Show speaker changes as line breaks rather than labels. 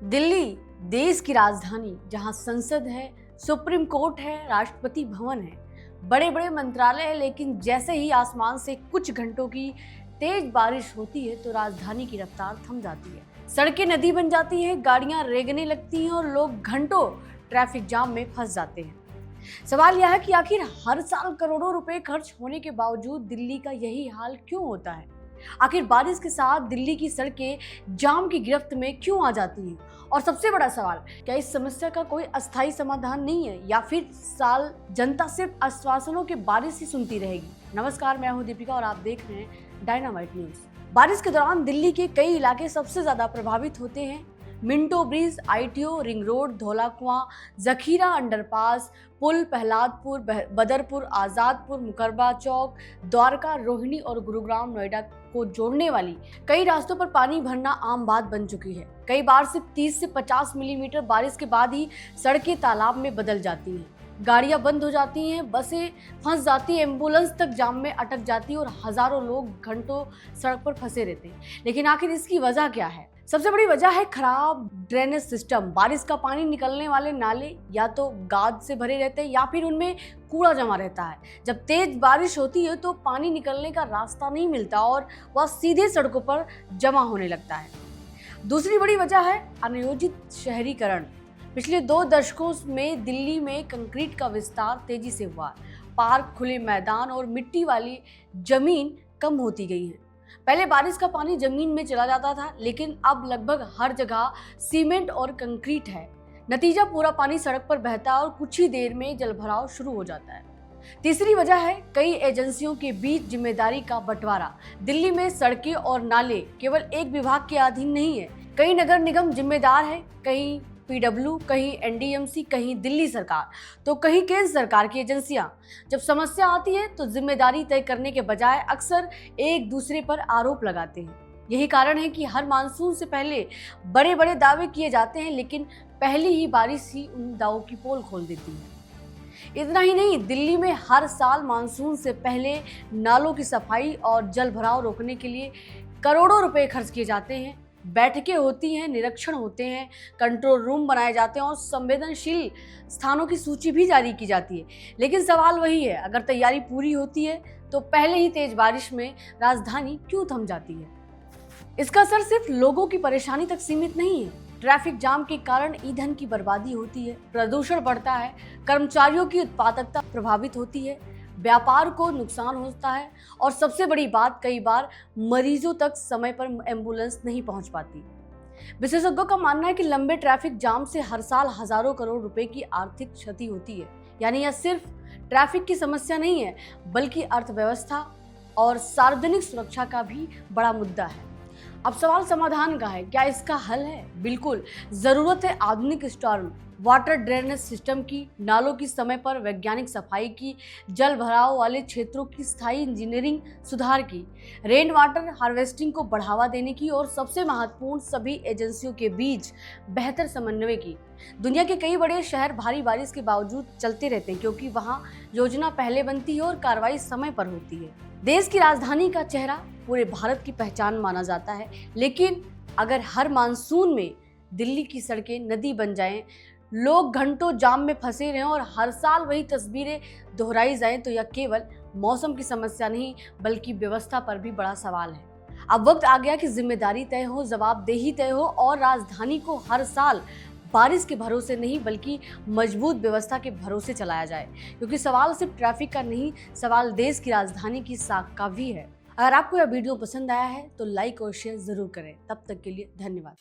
दिल्ली देश की राजधानी, जहां संसद है, सुप्रीम कोर्ट है, राष्ट्रपति भवन है, बड़े बड़े मंत्रालय है, लेकिन जैसे ही आसमान से कुछ घंटों की तेज बारिश होती है तो राजधानी की रफ्तार थम जाती है। सड़कें नदी बन जाती हैं, गाड़ियां रेंगने लगती हैं और लोग घंटों ट्रैफिक जाम में फंस जाते हैं। सवाल यह है कि आखिर हर साल करोड़ों रुपए खर्च होने के बावजूद दिल्ली का यही हाल क्यों होता है? आखिर बारिश के साथ दिल्ली की सड़कें जाम की गिरफ्त में क्यों आ जाती हैं? और सबसे बड़ा सवाल, क्या इस समस्या का कोई अस्थायी समाधान नहीं है या फिर साल जनता सिर्फ आश्वासनों के बारिश ही सुनती रहेगी? नमस्कार, मैं हूं दीपिका और आप देख रहे हैं डायनामाइट न्यूज। बारिश के दौरान दिल्ली के कई इलाके सबसे ज्यादा प्रभावित होते हैं। Minto bridge, ITO, ring road, Dhaula कुआं, जखीरा अंडरपास, पुल, प्रहलादपुर, बदरपुर, आजादपुर, मुकरबा चौक, द्वारका, रोहिणी और गुरुग्राम नोएडा को जोड़ने वाली कई रास्तों पर पानी भरना आम बात बन चुकी है। कई बार सिर्फ 30 से 50 मिलीमीटर बारिश के बाद ही सड़कें तालाब में बदल जाती हैं, गाड़ियां बंद हो जाती हैं, बसें फंस जाती हैं, एम्बुलेंस तक जाम में अटक जाती है और हजारों लोग घंटों सड़क पर फंसे रहते हैं। लेकिन आखिर इसकी वजह क्या है? सबसे बड़ी वजह है खराब ड्रेनेज सिस्टम। बारिश का पानी निकलने वाले नाले या तो गाद से भरे रहते हैं या फिर उनमें कूड़ा जमा रहता है। जब तेज बारिश होती है तो पानी निकलने का रास्ता नहीं मिलता और वह सीधे सड़कों पर जमा होने लगता है। दूसरी बड़ी वजह है अनियोजित शहरीकरण। पिछले 2 दशकों में दिल्ली में कंक्रीट का विस्तार तेजी से हुआ। पार्क, खुले मैदान और मिट्टी वाली जमीन कम होती गई है। पहले बारिश का पानी जमीन में चला जाता था, लेकिन अब लगभग हर जगह सीमेंट और कंक्रीट है। नतीजा, पूरा पानी सड़क पर बहता है और कुछ ही देर में जलभराव शुरू हो जाता है। तीसरी वजह है कई एजेंसियों के बीच जिम्मेदारी का बंटवारा। दिल्ली में सड़कें और नाले केवल एक विभाग के अधीन नहीं है। कई नगर निगम जिम्मेदार है, कहीं पीडब्ल्यू, कहीं एनडीएमसी, कहीं दिल्ली सरकार, तो कहीं केंद्र सरकार की एजेंसियां। जब समस्या आती है तो जिम्मेदारी तय करने के बजाय अक्सर एक दूसरे पर आरोप लगाते हैं। यही कारण है कि हर मानसून से पहले बड़े बड़े दावे किए जाते हैं, लेकिन पहली ही बारिश ही उन दावों की पोल खोल देती है। इतना ही नहीं, दिल्ली में हर साल मानसून से पहले नालों की सफाई और जल भराव रोकने के लिए करोड़ों रुपए खर्च किए जाते हैं। बैठकें होती हैं, निरीक्षण होते हैं, कंट्रोल रूम बनाए जाते हैं और संवेदनशील स्थानों की सूची भी जारी की जाती है। लेकिन सवाल वही है, अगर तैयारी पूरी होती है तो पहले ही तेज बारिश में राजधानी क्यों थम जाती है? इसका असर सिर्फ लोगों की परेशानी तक सीमित नहीं है। ट्रैफिक जाम के कारण ईंधन की बर्बादी होती है, प्रदूषण बढ़ता है, कर्मचारियों की उत्पादकता प्रभावित होती है, व्यापार को नुकसान होता है और सबसे बड़ी बात, कई बार मरीजों तक समय पर एम्बुलेंस नहीं पहुंच पाती। विशेषज्ञों का मानना है कि लंबे ट्रैफिक जाम से हर साल हजारों करोड़ रुपए की आर्थिक क्षति होती है। यानी यह सिर्फ ट्रैफिक की समस्या नहीं है, बल्कि अर्थव्यवस्था और सार्वजनिक सुरक्षा का भी बड़ा मुद्दा है। अब सवाल समाधान का है, क्या इसका हल है? बिल्कुल, जरूरत है आधुनिक स्टॉर्म वाटर ड्रेनेज सिस्टम की, नालों की समय पर वैज्ञानिक सफाई की, जल भराव वाले क्षेत्रों की स्थायी इंजीनियरिंग सुधार की, रेन वाटर हार्वेस्टिंग को बढ़ावा देने की और सबसे महत्वपूर्ण, सभी एजेंसियों के बीच बेहतर समन्वय की। दुनिया के कई बड़े शहर भारी बारिश के बावजूद चलते रहते हैं, क्योंकि वहाँ योजना पहले बनती है और कार्रवाई समय पर होती है। देश की राजधानी का चेहरा पूरे भारत की पहचान माना जाता है, लेकिन अगर हर मानसून में दिल्ली की सड़कें नदी बन जाएं, लोग घंटों जाम में फंसे रहें और हर साल वही तस्वीरें दोहराई जाएं, तो यह केवल मौसम की समस्या नहीं, बल्कि व्यवस्था पर भी बड़ा सवाल है। अब वक्त आ गया कि जिम्मेदारी तय हो, जवाबदेही तय हो और राजधानी को हर साल बारिश के भरोसे नहीं, बल्कि मजबूत व्यवस्था के भरोसे चलाया जाए। क्योंकि सवाल सिर्फ ट्रैफिक का नहीं, सवाल देश की राजधानी की साख का भी है। अगर आपको यह वीडियो पसंद आया है तो लाइक और शेयर जरूर करें। तब तक के लिए धन्यवाद।